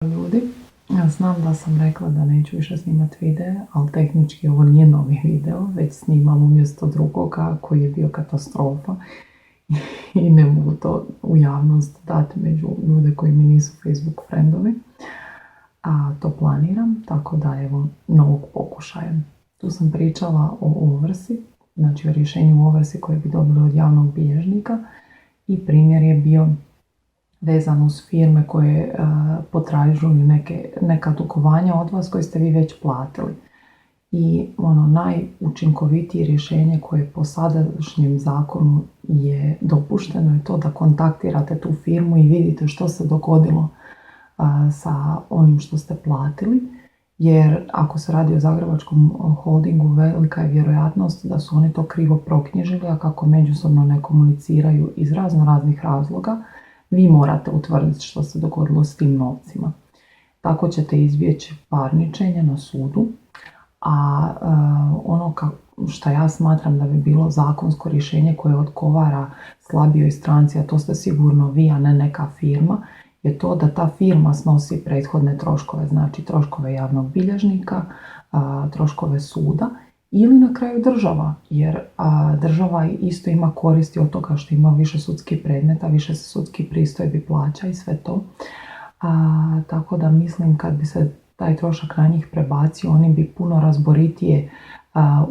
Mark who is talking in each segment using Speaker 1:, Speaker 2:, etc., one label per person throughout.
Speaker 1: Ljudi, ja znam da sam rekla da neću više snimati videe, ali tehnički ovo nije novi video, već snimam umjesto drugoga koji je bio katastrofa i ne mogu to u javnost dati među ljude koji mi nisu Facebook friendovi, a to planiram, tako da evo novog pokušaja. Tu sam pričala o ovrsi, znači o rješenju ovrsi koje bi dobili od javnog bilježnika i primjer je bio vezan uz firme koje potražuju neka dugovanja od vas koje ste vi već platili. I najučinkovitije rješenje koje po sadašnjem zakonu je dopušteno je to da kontaktirate tu firmu i vidite što se dogodilo sa onim što ste platili. Jer ako se radi o Zagrebačkom holdingu, velika je vjerojatnost da su oni to krivo proknjižili, a kako međusobno ne komuniciraju iz raznih razloga, vi morate utvrditi što se dogodilo s tim novcima. Tako ćete izbjeći parničenje na sudu, a ono što ja smatram da bi bilo zakonsko rješenje koje odgovara slabijoj stranci, a to ste sigurno vi, a ne neka firma, je to da ta firma snosi prethodne troškove, znači troškove javnog bilježnika, troškove suda ili na kraju država, jer država isto ima koristi od toga što ima više sudskih predmeta, više se sudski pristojbi plaća i sve to. Tako da mislim kad bi se taj trošak na njih prebacio, oni bi puno razboritije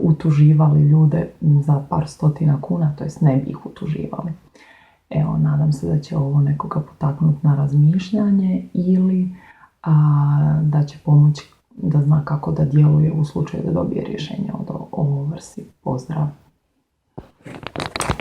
Speaker 1: utuživali ljude za par stotina kuna, to jest ne bi ih utuživali. Evo, nadam se da će ovo nekoga potaknuti na razmišljanje ili da će pomoći da zna kako da djeluje u slučaju da dobije rješenje o ovrsi. Pozdrav!